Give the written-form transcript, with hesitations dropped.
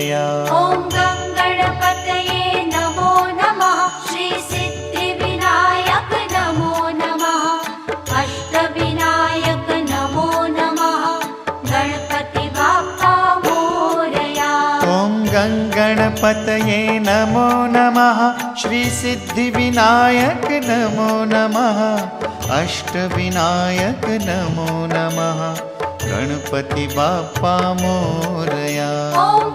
मोरया। ॐ गं गणपतये नमो नमः। श्री सिद्धिविनायक नमो नमः। अष्टविनायक नमो नमः। गणपति बाप्पा मोरया। ॐ गं गणपतये नमो नमः। श्री सिद्धिविनायक नमो नमः। अष्टविनायक नमो नमः। गणपति बाप्पा मोरया। ॐ